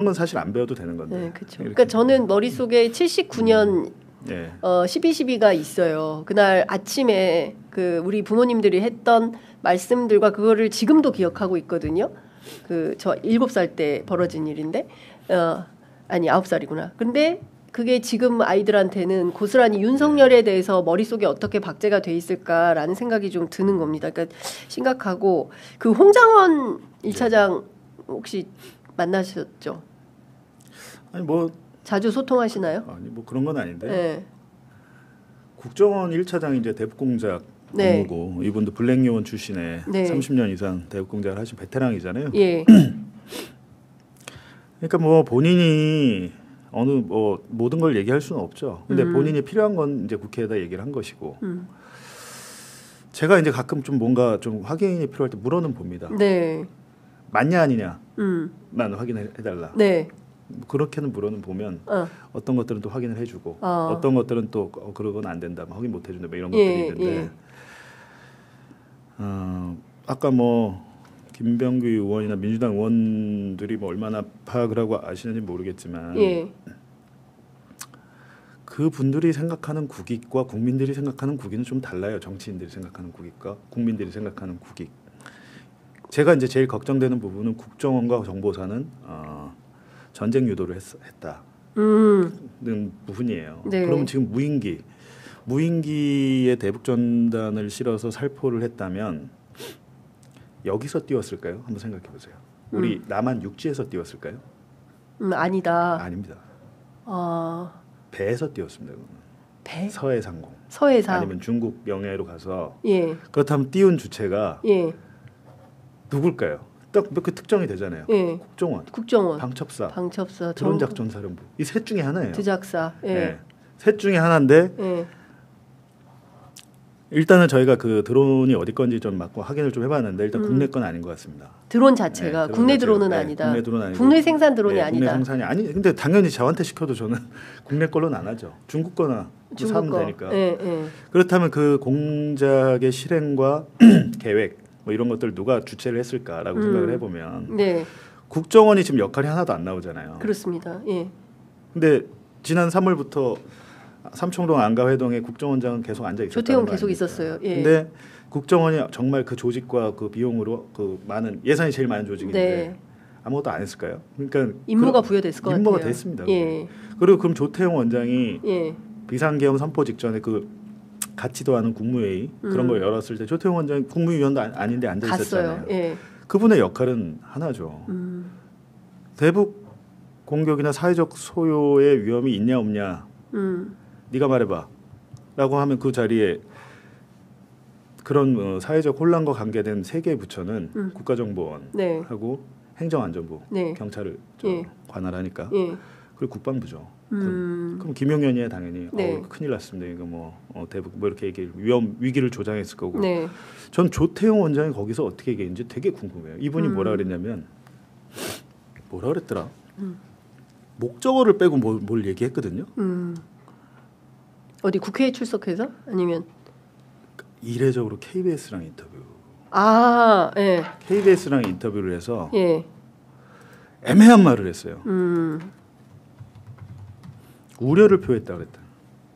건 사실 안 배워도 되는 건데. 네, 그렇죠. 그러니까 저는 머릿속에 79년 12.12가 있어요. 그날 아침에 그 우리 부모님들이 했던 말씀들과 그거를 지금도 기억하고 있거든요. 그 저 7살 때 벌어진 일인데 아니 9살이구나. 근데 그게 지금 아이들한테는 고스란히 윤석열에 대해서 머릿속에 어떻게 박제가 돼 있을까라는 생각이 좀 드는 겁니다. 그러니까 심각하고 그 홍장원 1차장 혹시 만나셨죠? 아니 뭐 자주 소통하시나요? 아니 뭐 그런 건 아닌데. 네. 국정원 1차장이 이제 대북공작 업무고 이분도 블랙요원 출신의 30년 이상 대북공작을 하신 베테랑이잖아요. 예. 그러니까 뭐 본인이 어느 뭐 모든 걸 얘기할 수는 없죠. 근데 본인이 필요한 건 이제 국회에다 얘기를 한 것이고. 제가 이제 가끔 좀 뭔가 좀 확인이 필요할 때 물어는 봅니다. 네. 맞냐 아니냐 만 확인해달라. 네. 그렇게는 물어는 보면 어떤 것들은 또 확인을 해주고 어떤 것들은 또 그러건 안 된다, 확인 못 해준다, 뭐 이런 것들이 있는데 아까 뭐 김병규 의원이나 민주당 의원들이 뭐 얼마나 파악을 하고 아시는지 모르겠지만 그 분들이 생각하는 국익과 국민들이 생각하는 국익은 좀 달라요. 정치인들이 생각하는 국익과 국민들이 생각하는 국익. 제가 이제 제일 걱정되는 부분은 국정원과 정보사는 전쟁 유도를 했다는 부분이에요. 네. 그러면 지금 무인기에 대북 전단을 실어서 살포를 했다면 여기서 띄웠을까요? 한번 생각해 보세요. 우리 남한 육지에서 띄웠을까요? 아니다. 아닙니다. 배에서 띄웠습니다. 배? 서해상공. 서해상. 아니면 중국 영해로 가서. 예. 그렇다면 띄운 주체가 누굴까요? 딱 몇 개 특정이 되잖아요. 예. 국정원, 방첩사, 드론작전사령부. 이 셋 중에 하나예요. 드작사. 예. 네. 셋 중에 하나인데 일단은 저희가 그 드론이 어디 건지 좀 맞고 확인을 좀 해봤는데 일단 국내 건 아닌 것 같습니다. 드론 자체가 국내 드론은 아니다. 국내 드론 아니고 국내 생산 드론이 아니다. 국내 생산이 아니. 근데 당연히 저한테 시켜도 저는 국내 걸로는 안 하죠. 중국 거나 사면 되니까. 그렇다면 그 공작의 실행과 계획 뭐 이런 것들 누가 주체를 했을까라고 생각을 해보면 국정원이 지금 역할이 하나도 안 나오잖아요. 그렇습니다. 예. 근데 지난 3월부터 삼청동 안가회동에 국정원장은 계속 앉아 있었다는 조태용 계속 있었어요. 예. 근데 국정원이 정말 그 조직과 그 비용으로 그 많은 예산이 제일 많은 조직인데 아무것도 안 했을까요? 그러니까 임무가 부여됐을 것 같아요. 임무가 됐습니다. 그리고 그럼 조태용 원장이 비상계엄 선포 직전에 그 같지도 않은 국무회의 그런 걸 열었을 때 조태용 원장이 국무위원도 아닌데 앉아 있었잖아요. 그분의 역할은 하나죠. 대북 공격이나 사회적 소요의 위험이 있냐 없냐 네가 말해봐 라고 하면 그 자리에 그런 사회적 혼란과 관계된 세 개의 부처는 국가정보원하고 행정안전부, 경찰을 관할하니까 그리고 국방부죠. 그럼 김용현이 당연히 큰일 났습니다. 이거 뭐 대북 뭐 이렇게 위기를 조장했을 거고. 전 조태용 원장이 거기서 어떻게 얘기했는지 되게 궁금해요. 이분이 뭐라 그랬냐면 뭐라 그랬더라? 목적어를 빼고 뭘 얘기했거든요. 어디 국회에 출석해서 아니면 이례적으로 KBS랑 인터뷰. KBS랑 인터뷰를 해서 애매한 말을 했어요. 우려를 표했다 그랬다.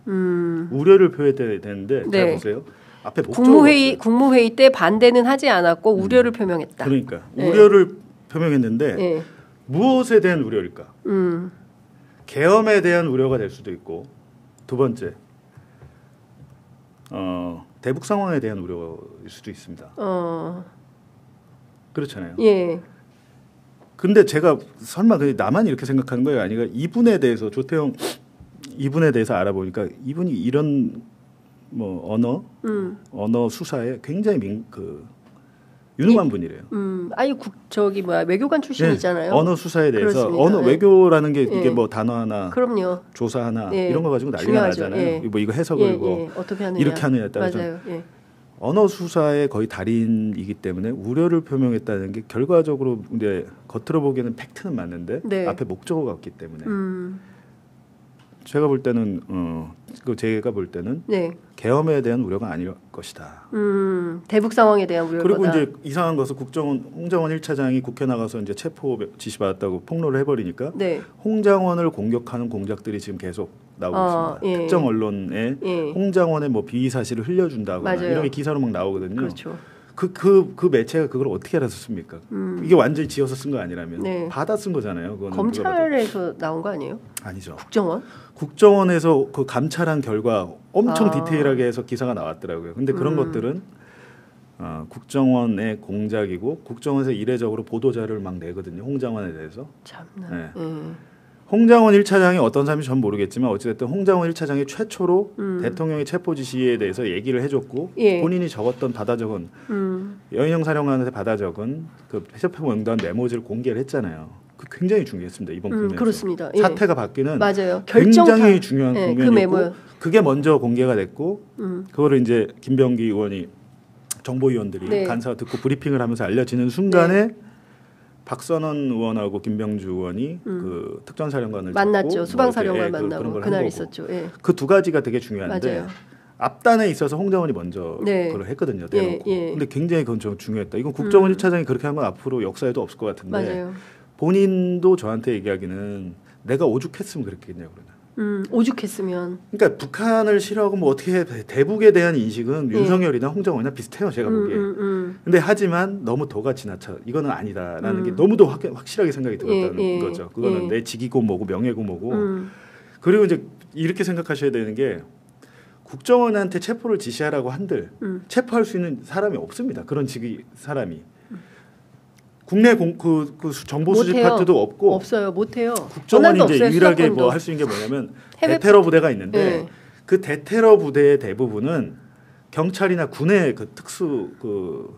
우려를 표했어야 되는데 잘 보세요. 앞에 국무회의 때 반대는 하지 않았고 우려를 표명했다. 그러니까 우려를 표명했는데 무엇에 대한 우려일까? 계엄에 대한 우려가 될 수도 있고 두 번째 대북 상황에 대한 우려일 수도 있습니다. 그렇잖아요. 근데 제가 설마 나만 이렇게 생각하는 거예요? 아니가 이분에 대해서 조태용 이분에 대해서 알아보니까 이분이 이런 뭐 언어 수사에 굉장히 유능한 분이래요. 아니 외교관 출신이잖아요. 언어 수사에 대해서 외교라는 게 이게 뭐 단어 하나, 조사 하나 이런 거 가지고 난리가 나잖아요. 뭐 이거 해석을 어떻게 하느냐. 이렇게 하느냐에 따라서 언어 수사의 거의 달인이기 때문에 우려를 표명했다는 게 결과적으로 이제 겉으로 보기에는 팩트는 맞는데 앞에 목적어가 없기 때문에 제가 볼 때는 네. 계엄에 대한 우려가 아닐 것이다. 대북 상황에 대한 우려가. 그리고 이제 이상한 것은 홍장원 1차장이 국회 나가서 이제 체포 지시 받았다고 폭로를 해버리니까 네. 홍장원을 공격하는 공작들이 지금 계속 나오고 있습니다. 예. 특정 언론에 홍장원의 뭐 비위 사실을 흘려준다거나 이런 게 기사로 막 나오거든요. 그렇죠. 그 매체가 그걸 어떻게 알아서 씁니까? 이게 완전히 지어서 쓴 거 아니라면 받아 쓴 거잖아요. 그거는 검찰에서 나온 거 아니에요? 아니죠. 국정원에서 그 감찰한 결과 엄청 디테일하게 해서 기사가 나왔더라고요. 근데 그런 것들은 국정원의 공작이고 국정원에서 이례적으로 보도자료를 막 내거든요. 홍장원에 대해서. 참나. 네. 홍장원 1차장이 어떤 사람인지 전 모르겠지만 어찌됐든 홍장원 1차장이 최초로 대통령의 체포 지시에 대해서 얘기를 해줬고 본인이 적었던 받아 적은 여인영 사령관한테 받아 적은 그 체포 명단 메모지를 공개를 했잖아요. 그 굉장히 중요했습니다. 이번 국면에서. 그렇습니다. 사태가 바뀌는 맞아요. 굉장히 중요한 국면이고 그 그게 먼저 공개가 됐고 그거를 이제 김병기 의원이 정보위원들이 간사가 듣고 브리핑을 하면서 알려지는 순간에 박선원 의원하고 김병주 의원이 그 특전사령관을 만났죠. 수방사령관 만나고 그날 있었죠. 그 두 가지가 되게 중요한데 맞아요. 앞단에 있어서 홍장원이 먼저 그걸 했거든요. 대놓고. 근데 굉장히 그건 좀 중요했다. 이건 국정원 1차장이 그렇게 한 건 앞으로 역사에도 없을 것 같은데 맞아요. 본인도 저한테 얘기하기는 내가 오죽했으면 그랬겠냐고 그러나. 오죽했으면. 그러니까 북한을 싫어하고 뭐 어떻게 해. 대북에 대한 인식은 윤석열이나 홍정원이나 비슷해요. 제가 보기에. 근데 하지만 너무 도가 지나쳐. 이거는 아니다라는 게 너무도 확실하게 생각이 들었다는 거죠. 그거는 내 직이고 뭐고 명예고 뭐고. 그리고 이제 이렇게 생각하셔야 되는 게 국정원한테 체포를 지시하라고 한들 체포할 수 있는 사람이 없습니다. 그런 직위 사람이. 국내 그 정보 수집 파트도 없고 없어요. 못해요. 국정원이 이제 유일하게 뭐 할 수 있는 게 뭐냐면 대테러 부대가 있는데 그 대테러 부대의 대부분은 경찰이나 군의 그 특수 그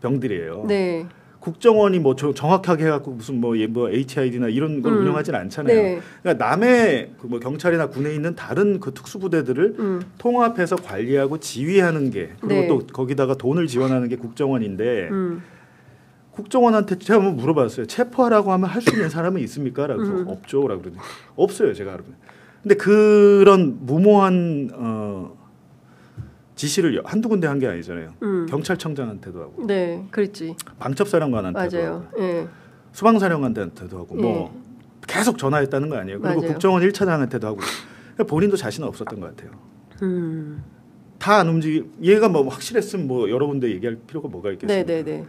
병들이에요. 네. 국정원이 뭐 정확하게 해갖고 무슨 뭐 HID나 이런 걸 운영하지는 않잖아요. 그러니까 남의 그 뭐 경찰이나 군에 있는 다른 그 특수 부대들을 통합해서 관리하고 지휘하는 게 그리고 또 거기다가 돈을 지원하는 게 국정원인데. 국정원한테 제가 한번 물어봤어요. 체포하라고 하면 할 수 있는 사람은 있습니까? 라고 해서 없죠. 라고 그러더니 없어요. 제가 알아보면. 근데 그런 무모한 지시를 한두 군데 한 게 아니잖아요. 경찰청장한테도 하고. 네, 그렇지. 방첩사령관한테도 맞아요. 하고. 수방사령관한테도 하고. 뭐 계속 전화했다는 거 아니에요. 그리고 국정원 1차장한테도 하고. 본인도 자신은 없었던 것 같아요. 다 안 얘가 뭐 확실했으면 뭐 여러 군데 얘기할 필요가 뭐가 있겠어요. 네.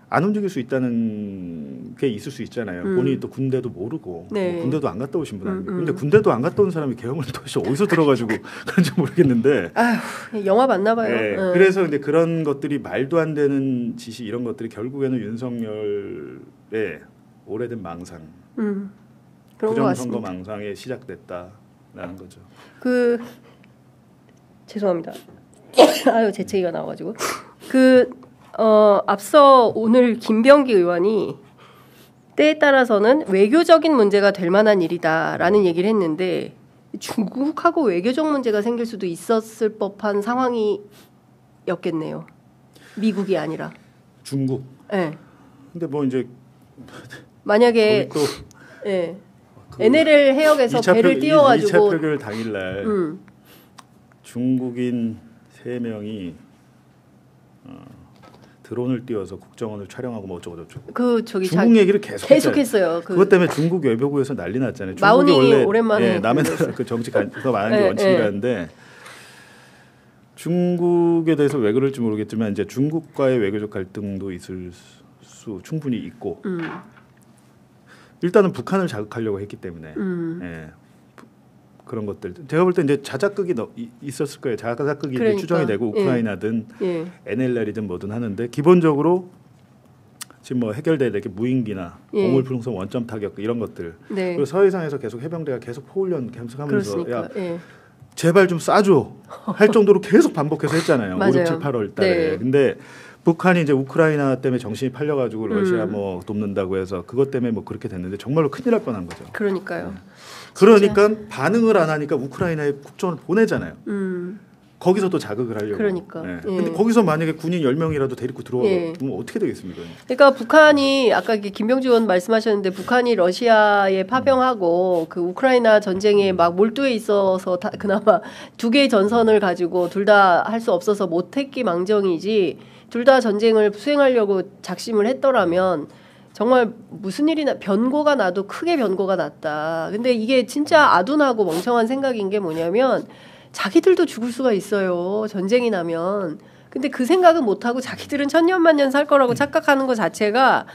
안 움직일 수 있다는 게 있을 수 있잖아요. 본인이 또 군대도 모르고 뭐 군대도 안 갔다 오신 분 아니에요. 근데 군대도 안 갔다 온 사람이 계엄을 도대체 어디서 들어가지고 그런지 모르겠는데. 아휴, 영화 맞나 봐요. 네, 그래서 이제 그런 것들이 말도 안 되는 지시 이런 것들이 결국에는 윤석열의 오래된 망상, 부정선거 망상에 시작됐다라는 거죠. 죄송합니다. 아유 재채기가 나와가지고 앞서 오늘 김병기 의원이 때에 따라서는 외교적인 문제가 될 만한 일이다라는 얘기를 했는데 중국하고 외교적 문제가 생길 수도 있었을 법한 상황이었겠네요. 미국이 아니라 중국. 네. 근데 뭐 이제 만약에 NLL 해역에서 배를 띄워가지고 2차 표결 당일날 중국인 3명이 드론을 띄워서 국정원을 촬영하고 뭐 어쩌고 중국 얘기를 계속했어요. 그것 때문에 중국 외교부에서 난리 났잖아요. 마우닝이 원래 오랜만에 남의 나라 그 정치 더 많은 게 원칙이라는데 중국에 대해서 왜 그럴지 모르겠지만 이제 중국과의 외교적 갈등도 있을 수 충분히 있고 일단은 북한을 자극하려고 했기 때문에 그런 것들 제가 볼 때 이제 자작극이 있었을 거예요. 자작극이 그러니까. 추정이 되고 우크라이나든 NLL이든 뭐든 하는데 기본적으로 지금 뭐 해결돼야 될 게 무인기나 공물 풍선 원점 타격 이런 것들 그리고 서해상에서 계속 해병대가 계속 포훈련 계속하면서 야 제발 좀 쏴줘 할 정도로 계속 반복해서 했잖아요. 5, 6, 7, 8월 달에. 근데 북한이 이제 우크라이나 때문에 정신이 팔려가지고 러시아 뭐 돕는다고 해서 그것 때문에 뭐 그렇게 됐는데 정말로 큰일 날 뻔한 거죠. 그러니까요. 그러니까 반응을 안 하니까 우크라이나에 국정을 보내잖아요. 거기서 또 자극을 하려고. 그러니까. 네. 근데 거기서 만약에 군인 10명이라도 데리고 들어오면 어떻게 되겠습니까? 그러니까 북한이 아까 김병주 의원 말씀하셨는데 북한이 러시아에 파병하고 그 우크라이나 전쟁에 막 몰두해 있어서 그나마 두 개의 전선을 가지고 둘 다 할 수 없어서 못했기 망정이지 둘 다 전쟁을 수행하려고 작심을 했더라면 정말 무슨 일이나 변고가 나도 크게 변고가 났다. 근데 이게 진짜 아둔하고 멍청한 생각인 게 뭐냐면 자기들도 죽을 수가 있어요. 전쟁이 나면. 근데 그 생각은 못하고 자기들은 천년만년 살 거라고 착각하는 것 자체가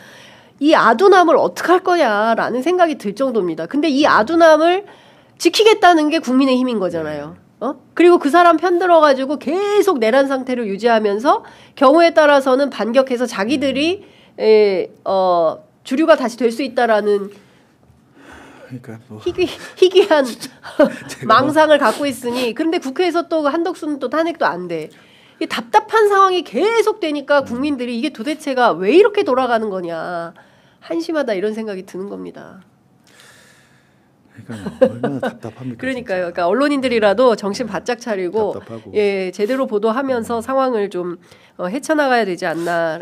이 아둔함을 어떻게 할 거냐라는 생각이 들 정도입니다. 근데 이 아둔함을 지키겠다는 게 국민의 힘인 거잖아요. 그리고 그 사람 편들어가지고 계속 내란 상태를 유지하면서 경우에 따라서는 반격해서 자기들이 주류가 다시 될 수 있다라는 그러니까 뭐 희귀한 망상을 갖고 있으니 그런데 국회에서 또 한덕수는 또 탄핵도 안 돼. 이 답답한 상황이 계속 되니까 국민들이 이게 도대체가 왜 이렇게 돌아가는 거냐 한심하다 이런 생각이 드는 겁니다. 그러니까 얼마나 답답합니까? 그러니까요. 그러니까 언론인들이라도 정신 바짝 차리고 제대로 보도하면서 상황을 좀 헤쳐나가야 되지 않나.